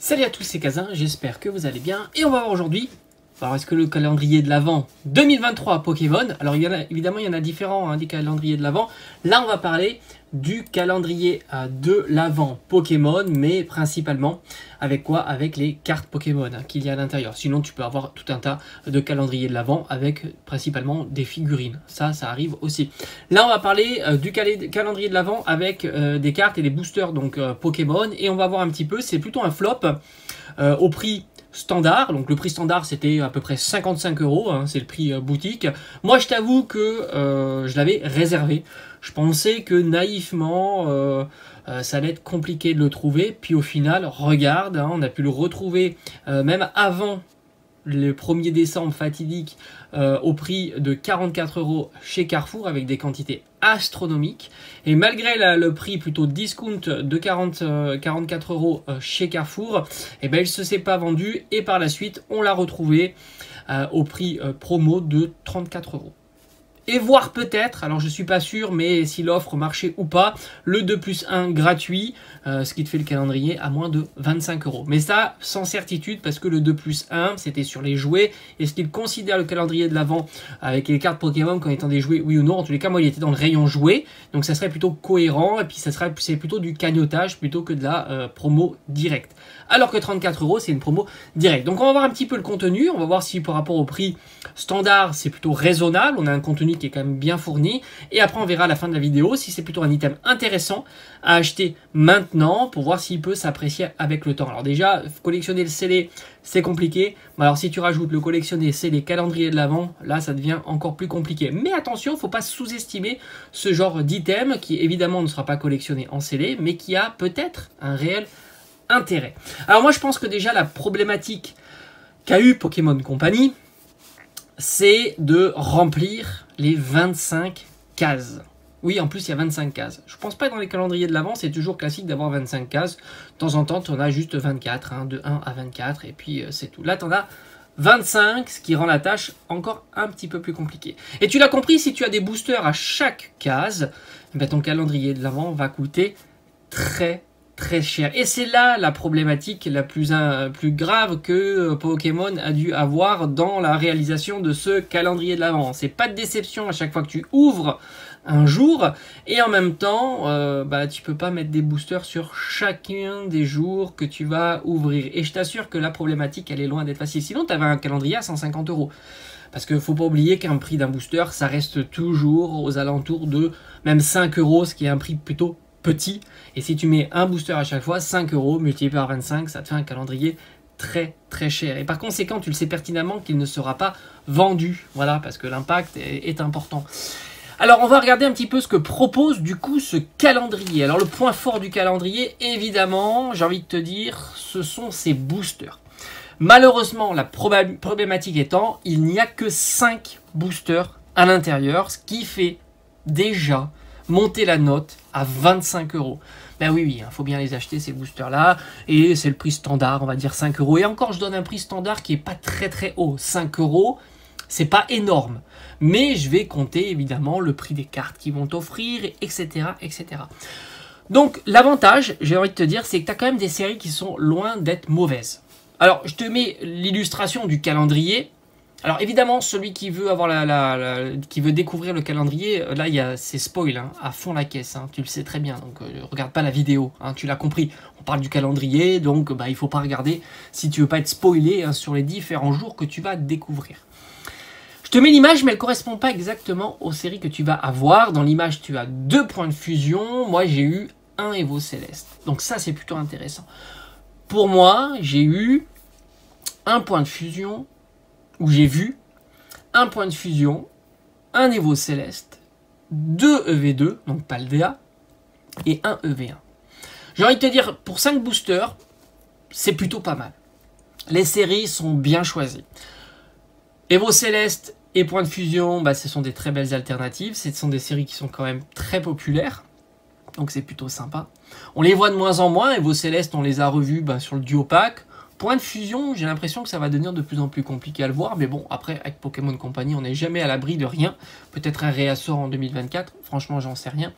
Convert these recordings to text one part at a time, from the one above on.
Salut à tous, c'est Kazin, j'espère que vous allez bien. Et on va voir aujourd'hui, alors est-ce que le calendrier de l'Avent 2023 Pokémon, alors évidemment il y en a différents des calendriers de l'Avent. Là on va parler du calendrier de l'Avent Pokémon, mais principalement avec quoi? Avec les cartes Pokémon qu'il y a à l'intérieur. Sinon tu peux avoir tout un tas de calendriers de l'Avent avec principalement des figurines. Ça arrive aussi. Là on va parler du calendrier de l'Avent avec des cartes et des boosters donc Pokémon. Et on va voir un petit peu, c'est plutôt un flop au prix standard. Donc le prix standard c'était à peu près 55 €, c'est le prix boutique. Moi je t'avoue que je l'avais réservé. Je pensais que naïvement ça allait être compliqué de le trouver, puis au final regarde, on a pu le retrouver même avant le 1er décembre fatidique au prix de 44 € chez Carrefour avec des quantités astronomiques. Et malgré le prix plutôt discount de 44 € chez Carrefour, et ben il se s'est pas vendu et par la suite on l'a retrouvé au prix promo de 34 €. Et voire peut-être, alors je suis pas sûr, mais si l'offre marchait ou pas, le 2+1 gratuit, ce qui te fait le calendrier à moins de 25 €. Mais ça, sans certitude, parce que le 2+1, c'était sur les jouets. Est-ce qu'il considère le calendrier de l'Avent avec les cartes Pokémon comme étant des jouets, oui ou non? En tous les cas, moi, il était dans le rayon jouets, donc ça serait plutôt cohérent, et puis c'est plutôt du cagnotage plutôt que de la promo directe. Alors que 34 €, c'est une promo directe. Donc on va voir un petit peu le contenu, on va voir si par rapport au prix standard, c'est plutôt raisonnable, on a un contenu qui est quand même bien fourni, et après on verra à la fin de la vidéo si c'est plutôt un item intéressant à acheter maintenant pour voir s'il peut s'apprécier avec le temps. Alors déjà, collectionner le scellé, c'est compliqué, mais alors si tu rajoutes le collectionner scellé calendrier de l'Avent, là ça devient encore plus compliqué. Mais attention, faut pas sous-estimer ce genre d'item qui évidemment ne sera pas collectionné en scellé, mais qui a peut-être un réel intérêt. Alors moi je pense que déjà la problématique qu'a eu Pokémon Company, c'est de remplir les 25 cases. Oui, en plus, il y a 25 cases. Je pense pas que dans les calendriers de l'Avent, c'est toujours classique d'avoir 25 cases. De temps en temps, tu en as juste 24, de 1 à 24, et puis c'est tout. Là, tu en as 25, ce qui rend la tâche encore un petit peu plus compliquée. Et tu l'as compris, si tu as des boosters à chaque case, ben, ton calendrier de l'Avent va coûter très cher. Et c'est là la problématique la plus grave que Pokémon a dû avoir dans la réalisation de ce calendrier de l'Avent. C'est pas de déception à chaque fois que tu ouvres un jour, et en même temps tu peux pas mettre des boosters sur chacun des jours que tu vas ouvrir. Et je t'assure que la problématique elle est loin d'être facile. Sinon tu avais un calendrier à 150 €. Parce qu'il ne faut pas oublier qu'un prix d'un booster, ça reste toujours aux alentours de même 5 €, ce qui est un prix plutôt petit. Et si tu mets un booster à chaque fois, 5 € multiplié par 25, ça te fait un calendrier très cher. Et par conséquent, tu le sais pertinemment qu'il ne sera pas vendu. Voilà, parce que l'impact est important. Alors, on va regarder un petit peu ce que propose du coup ce calendrier. Alors, le point fort du calendrier, évidemment, j'ai envie de te dire, ce sont ces boosters. Malheureusement, la problématique étant, il n'y a que 5 boosters à l'intérieur, ce qui fait déjà monter la note à 25 €. Ben oui, il faut bien les acheter ces boosters-là. Et c'est le prix standard, on va dire 5 €. Et encore, je donne un prix standard qui n'est pas très haut. 5 €, c'est pas énorme. Mais je vais compter évidemment le prix des cartes qu'ils vont t'offrir, etc., etc. Donc l'avantage, j'ai envie de te dire, c'est que tu as quand même des séries qui sont loin d'être mauvaises. Alors, je te mets l'illustration du calendrier. Alors évidemment, celui qui veut avoir qui veut découvrir le calendrier, là c'est spoil, à fond la caisse, tu le sais très bien, donc regarde pas la vidéo, tu l'as compris. On parle du calendrier, donc il faut pas regarder si tu veux pas être spoilé sur les différents jours que tu vas découvrir. Je te mets l'image, mais elle correspond pas exactement aux séries que tu vas avoir. Dans l'image, tu as 2 points de fusion. Moi, j'ai eu un Evo Céleste, donc ça c'est plutôt intéressant. Pour moi, j'ai eu un point de fusion, où j'ai vu un point de fusion, un Evo Céleste, 2 EV2, donc Paldea, et un EV1. J'ai envie de te dire, pour 5 boosters, c'est plutôt pas mal. Les séries sont bien choisies. Evo Céleste et point de fusion, ce sont des très belles alternatives. Ce sont des séries qui sont quand même très populaires. Donc c'est plutôt sympa. On les voit de moins en moins. Evo Céleste, on les a revus sur le duo pack. Point de fusion, j'ai l'impression que ça va devenir de plus en plus compliqué à le voir. Mais bon, après, avec Pokémon Company, on n'est jamais à l'abri de rien. Peut-être un réassort en 2024. Franchement, j'en sais rien.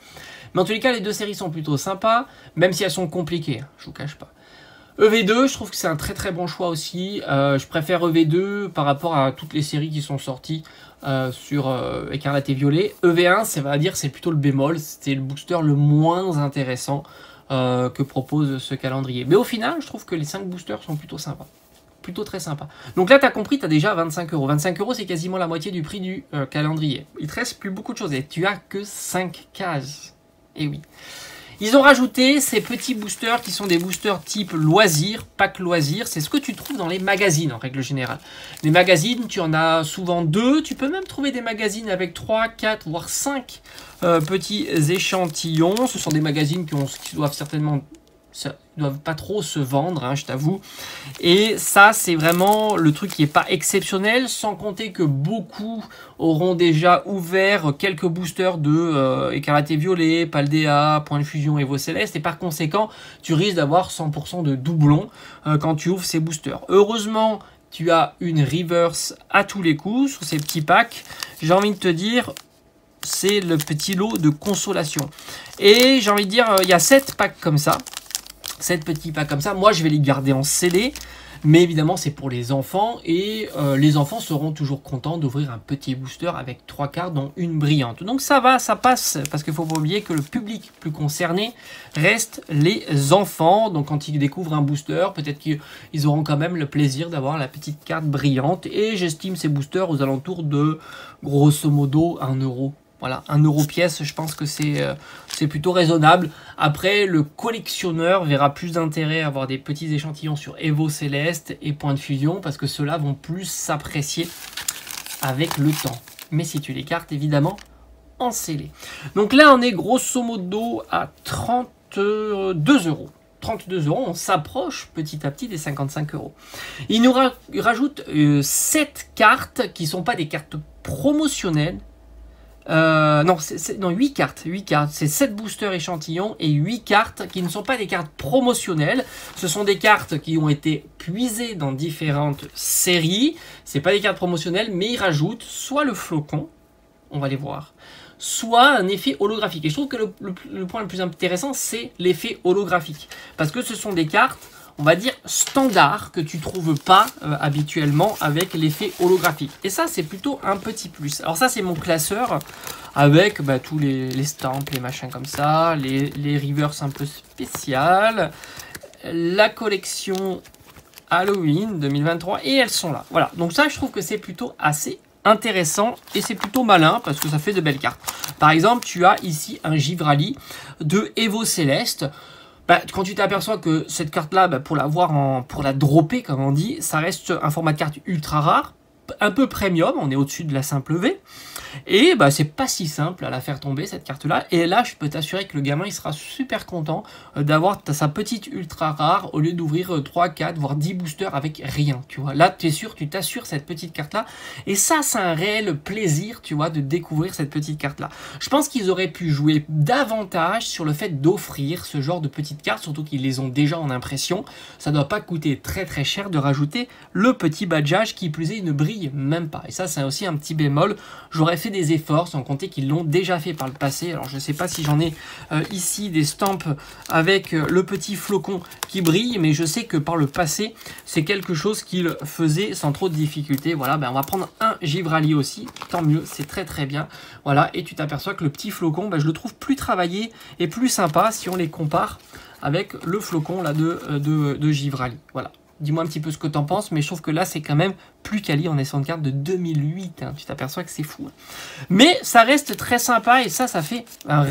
Mais en tous les cas, les deux séries sont plutôt sympas. Même si elles sont compliquées, je vous cache pas. EV2, je trouve que c'est un très très bon choix aussi. Je préfère EV2 par rapport à toutes les séries qui sont sorties sur Écarlate et Violet. EV1, c'est va dire, c'est plutôt le bémol. C'est le booster le moins intéressant que propose ce calendrier. Mais au final, je trouve que les 5 boosters sont plutôt sympas. Plutôt très sympa. Donc là, tu as compris, tu as déjà 25 euros. 25 euros, c'est quasiment la moitié du prix du calendrier. Il te reste plus beaucoup de choses et tu as que 5 cases. Et oui. Ils ont rajouté ces petits boosters qui sont des boosters type loisirs, pack loisirs. C'est ce que tu trouves dans les magazines en règle générale. Les magazines, tu en as souvent 2. Tu peux même trouver des magazines avec 3, 4, voire 5 petits échantillons. Ce sont des magazines qui doivent certainement... Ça ne doivent pas trop se vendre, hein, je t'avoue. Et ça, c'est vraiment le truc qui n'est pas exceptionnel, sans compter que beaucoup auront déjà ouvert quelques boosters de Écarlate et Violet, Paldea, Point de Fusion, Evo Céleste, et par conséquent, tu risques d'avoir 100% de doublons quand tu ouvres ces boosters. Heureusement, tu as une reverse à tous les coups sur ces petits packs. J'ai envie de te dire... c'est le petit lot de consolation. Et j'ai envie de dire, il y a 7 packs comme ça. 7 petits packs comme ça. Moi, je vais les garder en scellé. Mais évidemment, c'est pour les enfants. Et les enfants seront toujours contents d'ouvrir un petit booster avec 3 cartes, dont une brillante. Donc ça va, ça passe. Parce qu'il ne faut pas oublier que le public plus concerné reste les enfants. Donc quand ils découvrent un booster, peut-être qu'ils auront quand même le plaisir d'avoir la petite carte brillante. Et j'estime ces boosters aux alentours de, grosso modo, 1 euro. Voilà, 1 euro pièce, je pense que c'est plutôt raisonnable. Après, le collectionneur verra plus d'intérêt à avoir des petits échantillons sur Evo Céleste et Point de Fusion, parce que ceux-là vont plus s'apprécier avec le temps. Mais si tu les cartes, évidemment, en scellé. Donc là, on est grosso modo à 32 euros. 32 euros, on s'approche petit à petit des 55 euros. Il nous rajoute 7 cartes qui ne sont pas des cartes promotionnelles. Non, 8 cartes. 8 cartes. C'est 7 boosters échantillons et 8 cartes qui ne sont pas des cartes promotionnelles. Ce sont des cartes qui ont été puisées dans différentes séries. C'est pas des cartes promotionnelles, mais ils rajoutent soit le flocon, on va les voir, soit un effet holographique. Et je trouve que le point le plus intéressant, c'est l'effet holographique. Parce que ce sont des cartes, on va dire, standard que tu trouves pas habituellement avec l'effet holographique. Et ça, c'est plutôt un petit plus. Alors ça, c'est mon classeur avec tous les stamps, les machins comme ça, les reverse un peu spéciales, la collection Halloween 2023, et elles sont là. Voilà, donc ça, je trouve que c'est plutôt assez intéressant et c'est plutôt malin parce que ça fait de belles cartes. Par exemple, tu as ici un Givrali de Evo Céleste. Quand tu t'aperçois que cette carte-là, pour pour la dropper, comme on dit, ça reste un format de carte ultra rare, un peu premium, on est au-dessus de la simple V. Et c'est pas si simple à la faire tomber, cette carte-là. Et là, je peux t'assurer que le gamin, il sera super content d'avoir sa petite ultra rare au lieu d'ouvrir 3, 4, voire 10 boosters avec rien, tu vois. Là, tu es sûr, tu t'assures cette petite carte-là. Et ça, c'est un réel plaisir, tu vois, de découvrir cette petite carte-là. Je pense qu'ils auraient pu jouer davantage sur le fait d'offrir ce genre de petites cartes, surtout qu'ils les ont déjà en impression. Ça doit pas coûter très très cher de rajouter le petit badgeage qui plus est, il ne brille même pas. Et ça, c'est aussi un petit bémol. J'aurais fait des efforts, sans compter qu'ils l'ont déjà fait par le passé. Alors je ne sais pas si j'en ai ici des stamps avec le petit flocon qui brille, mais je sais que par le passé, c'est quelque chose qu'ils faisaient sans trop de difficulté. Voilà, on va prendre un Givrali aussi, tant mieux, c'est très très bien. Voilà, et tu t'aperçois que le petit flocon, je le trouve plus travaillé et plus sympa si on les compare avec le flocon là de Givrali. Voilà. Dis-moi un petit peu ce que tu en penses, mais je trouve que là, c'est quand même plus quali. On est sur une carte de 2008. Hein. Tu t'aperçois que c'est fou. Hein. Mais ça reste très sympa et ça fait un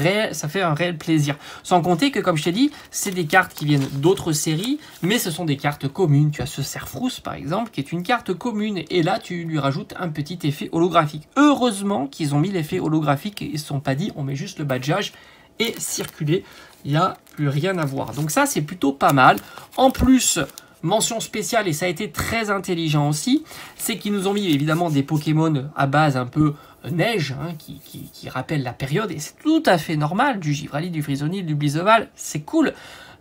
réel plaisir. Sans compter que, comme je t'ai dit, c'est des cartes qui viennent d'autres séries, mais ce sont des cartes communes. Tu as ce Serfrousse, par exemple, qui est une carte commune. Et là, tu lui rajoutes un petit effet holographique. Heureusement qu'ils ont mis l'effet holographique et ils ne se sont pas dit, on met juste le badgeage et circuler. Il n'y a plus rien à voir. Donc ça, c'est plutôt pas mal. En plus... mention spéciale, et ça a été très intelligent aussi, c'est qu'ils nous ont mis évidemment des Pokémon à base un peu neige, hein, qui rappellent la période, et c'est tout à fait normal, du Givrali, du Frisonil, du Blizzard, c'est cool.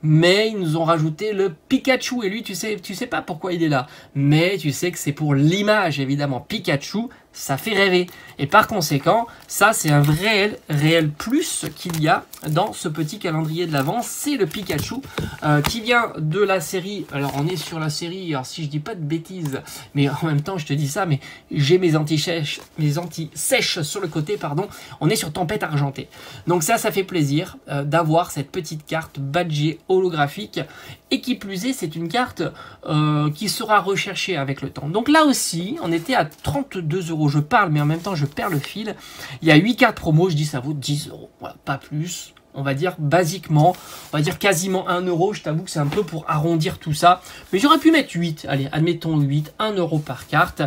Mais ils nous ont rajouté le Pikachu, et lui, tu sais pas pourquoi il est là, mais tu sais que c'est pour l'image, évidemment. Pikachu, ça fait rêver. Et par conséquent, ça c'est un réel plus qu'il y a dans ce petit calendrier de l'Avent. C'est le Pikachu qui vient de la série. Alors on est sur la série, alors si je dis pas de bêtises, mais en même temps je te dis ça, mais j'ai mes anti-sèches sur le côté, pardon. On est sur Tempête Argentée. Donc ça fait plaisir d'avoir cette petite carte badgée holographique. Et qui plus est, c'est une carte qui sera recherchée avec le temps. Donc là aussi, on était à 32 €. Je parle, mais en même temps, je perds le fil. Il y a 8 cartes promo, je dis ça vaut 10 €. Voilà, pas plus. On va dire basiquement, on va dire quasiment 1 €. Je t'avoue que c'est un peu pour arrondir tout ça. Mais j'aurais pu mettre 8. Allez, admettons 8, 1 € par carte.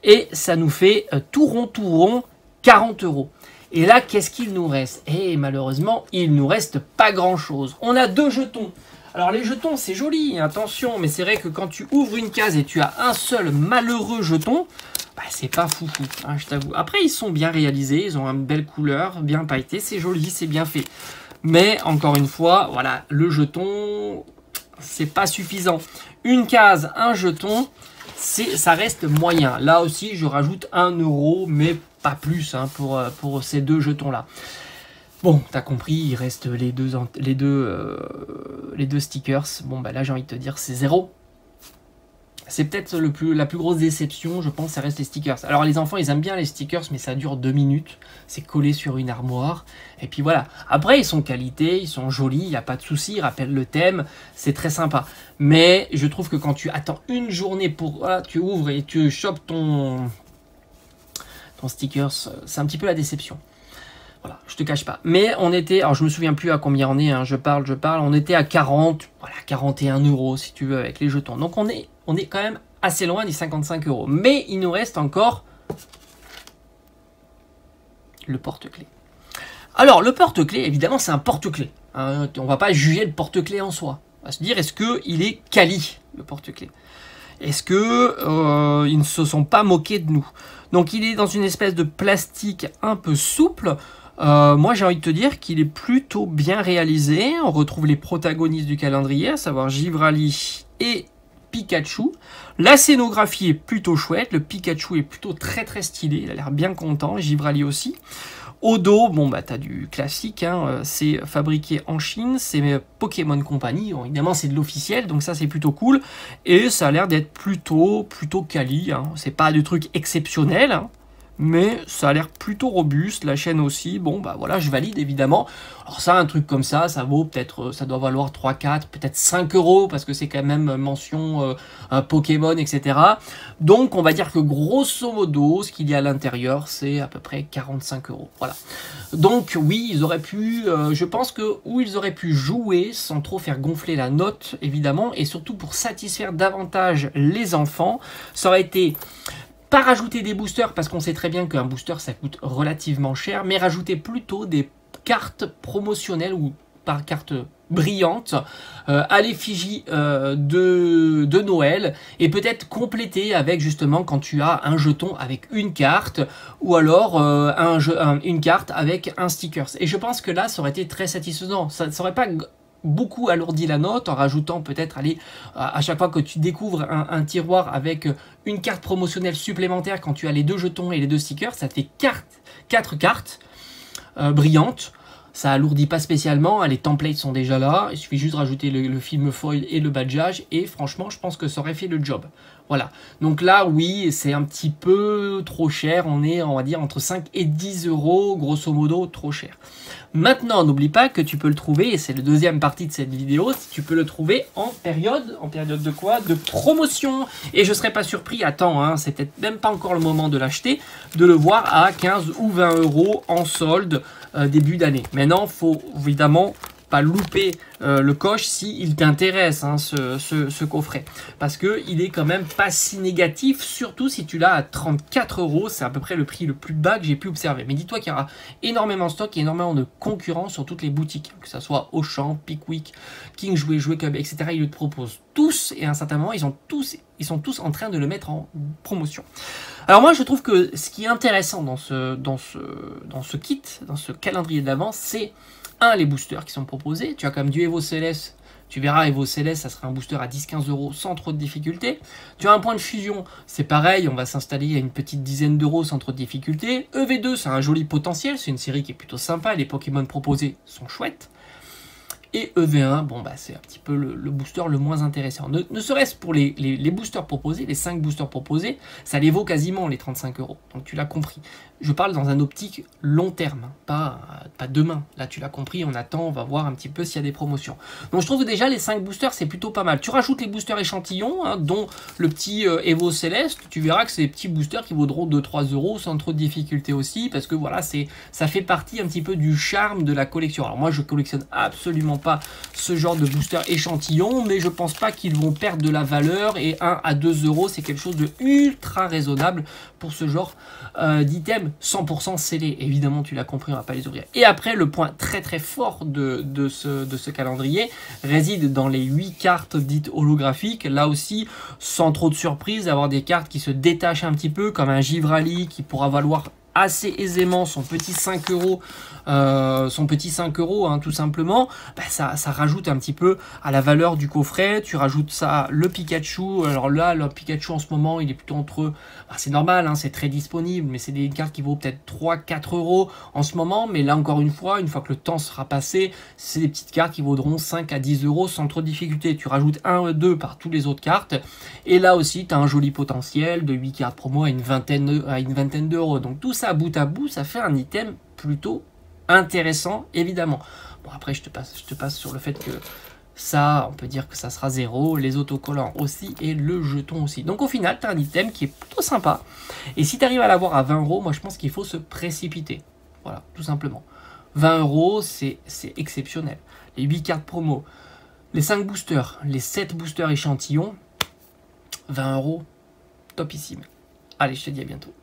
Et ça nous fait tout rond, 40 €. Et là, qu'est-ce qu'il nous reste? Et malheureusement, il nous reste pas grand-chose. On a 2 jetons. Alors les jetons c'est joli, attention, mais c'est vrai que quand tu ouvres une case et tu as un seul malheureux jeton, bah, c'est pas foufou, hein, je t'avoue. Après ils sont bien réalisés, ils ont une belle couleur, bien pailleté, c'est joli, c'est bien fait. Mais encore une fois, voilà, le jeton, c'est pas suffisant. Une case, un jeton, ça reste moyen. Là aussi je rajoute 1 €, mais pas plus hein, pour ces 2 jetons là. Bon, t'as compris, il reste les deux stickers. Bon, bah là, j'ai envie de te dire, c'est 0. C'est peut-être la plus grosse déception, je pense, ça reste les stickers. Alors, les enfants, ils aiment bien les stickers, mais ça dure 2 minutes. C'est collé sur une armoire. Et puis voilà. Après, ils sont qualité, ils sont jolis, il n'y a pas de souci, ils rappellent le thème. C'est très sympa. Mais je trouve que quand tu attends une journée pour... Voilà, tu ouvres et tu chopes ton stickers, c'est un petit peu la déception. Voilà, je te cache pas. Mais on était, alors je me souviens plus à combien on est, hein, je parle, on était à 40, voilà, 41 € si tu veux avec les jetons. Donc on est quand même assez loin des 55 €. Mais il nous reste encore le porte-clés. Alors le porte-clés, évidemment c'est un porte-clés. Hein, on va pas juger le porte-clés en soi. On va se dire est-ce qu'il est quali le porte-clés? Est-ce que ils ne se sont pas moqués de nous? Donc il est dans une espèce de plastique un peu souple. Moi j'ai envie de te dire qu'il est plutôt bien réalisé. On retrouve les protagonistes du calendrier, à savoir Givrali et Pikachu. La scénographie est plutôt chouette. Le Pikachu est plutôt très stylé. Il a l'air bien content. Givrali aussi. Au dos, bon bah t'as du classique, hein, c'est fabriqué en Chine, c'est Pokémon Company, bon, évidemment c'est de l'officiel, donc ça c'est plutôt cool, et ça a l'air d'être plutôt quali, hein. C'est pas de trucs exceptionnels, hein, mais ça a l'air plutôt robuste, la chaîne aussi, bon bah voilà, je valide évidemment. Alors ça, un truc comme ça vaut peut-être, ça doit valoir 3, 4, peut-être 5 €, parce que c'est quand même mention Pokémon, etc. Donc on va dire que grosso modo, ce qu'il y a à l'intérieur, c'est à peu près 45 €. Voilà. Donc oui, ils auraient pu, je pense que où ils auraient pu jouer sans trop faire gonfler la note, évidemment, et surtout pour satisfaire davantage les enfants, ça aurait été... Pas rajouter des boosters, parce qu'on sait très bien qu'un booster ça coûte relativement cher, mais rajouter plutôt des cartes promotionnelles ou par carte brillante à l'effigie de Noël, et peut-être compléter avec justement quand tu as un jeton avec une carte, ou alors une carte avec un sticker. Et je pense que là ça aurait été très satisfaisant. Ça n'aurait pas beaucoup alourdi la note en rajoutant peut-être, allez, à chaque fois que tu découvres un tiroir avec une carte promotionnelle supplémentaire, quand tu as les 2 jetons et les 2 stickers, ça fait 4 cartes brillantes. Ça alourdit pas spécialement, les templates sont déjà là, il suffit juste de rajouter le film foil et le badgeage, et franchement je pense que ça aurait fait le job. Voilà, donc là oui, c'est un petit peu trop cher, on est, on va dire, entre 5 et 10 €, grosso modo, trop cher. Maintenant, n'oublie pas que tu peux le trouver, et c'est la deuxième partie de cette vidéo, tu peux le trouver en période de quoi? De promotion. Et je serais pas surpris, attends, hein, c'est peut-être même pas encore le moment de l'acheter, de le voir à 15 ou 20 € en solde début d'année. Maintenant, faut évidemment pas louper le coche s'il t'intéresse, hein, ce coffret, parce que il est quand même pas si négatif, surtout si tu l'as à 34 €. C'est à peu près le prix le plus bas que j'ai pu observer. Mais dis-toi qu'il y aura énormément de stock et énormément de concurrence sur toutes les boutiques, que ce soit Auchan, Pickwick, King Jouet, Jouet Club, etc. Ils le proposent tous, et à un certain moment ils sont tous en train de le mettre en promotion. Alors moi je trouve que ce qui est intéressant dans ce kit, dans ce calendrier de l'Avent, c'est les boosters qui sont proposés. Tu as comme du Evo Céleste, Tu verras, Evo Céleste, ça sera un booster à 10-15 € sans trop de difficulté. Tu as un point de fusion, c'est pareil, on va s'installer à une petite dizaine d'euros sans trop de difficulté. EV2, c'est un joli potentiel, c'est une série qui est plutôt sympa, les Pokémon proposés sont chouettes. Et EV1, bon bah c'est un petit peu le booster le moins intéressant. Ne serait-ce pour les boosters proposés, les 5 boosters proposés, ça les vaut quasiment les 35 €. Donc tu l'as compris. Je parle dans un optique long terme, pas demain. Là tu l'as compris, on attend, on va voir un petit peu s'il y a des promotions. Donc je trouve que déjà les 5 boosters c'est plutôt pas mal. Tu rajoutes les boosters échantillons, hein, dont le petit Evo Céleste, tu verras que c'est des petits boosters qui vaudront 2-3 € sans trop de difficulté aussi, parce que voilà, ça fait partie un petit peu du charme de la collection. Alors moi je collectionne absolument pas ce genre de booster échantillon, mais je pense pas qu'ils vont perdre de la valeur, et 1 à 2 € c'est quelque chose de ultra raisonnable pour ce genre d'item 100% scellé. Évidemment tu l'as compris, on va pas les ouvrir. Et après le point très très fort de ce calendrier réside dans les 8 cartes dites holographiques. Là aussi sans trop de surprise, avoir des cartes qui se détachent un petit peu, comme un Givrali qui pourra valoir assez aisément son petit 5 €, hein, tout simplement, bah ça rajoute un petit peu à la valeur du coffret. Tu rajoutes ça, le Pikachu, alors là le Pikachu en ce moment il est plutôt entre, bah c'est normal, hein, c'est très disponible, mais c'est des cartes qui vaut peut-être 3-4 € en ce moment, mais là encore une fois que le temps sera passé, c'est des petites cartes qui vaudront 5 à 10 € sans trop de difficulté. Tu rajoutes 1-2 par toutes les autres cartes, et là aussi tu as un joli potentiel de 8 cartes promo à une vingtaine d'euros. Donc tout ça bout à bout, ça fait un item plutôt intéressant, évidemment. Bon, après je te passe sur le fait que ça, on peut dire que ça sera 0, les autocollants aussi et le jeton aussi. Donc au final, tu as un item qui est plutôt sympa. Et si tu arrives à l'avoir à 20 €, moi je pense qu'il faut se précipiter. Voilà, tout simplement. 20 €, c'est exceptionnel. Les 8 cartes promo, les 5 boosters, les 7 boosters échantillons, 20 €, topissime. Allez, je te dis à bientôt.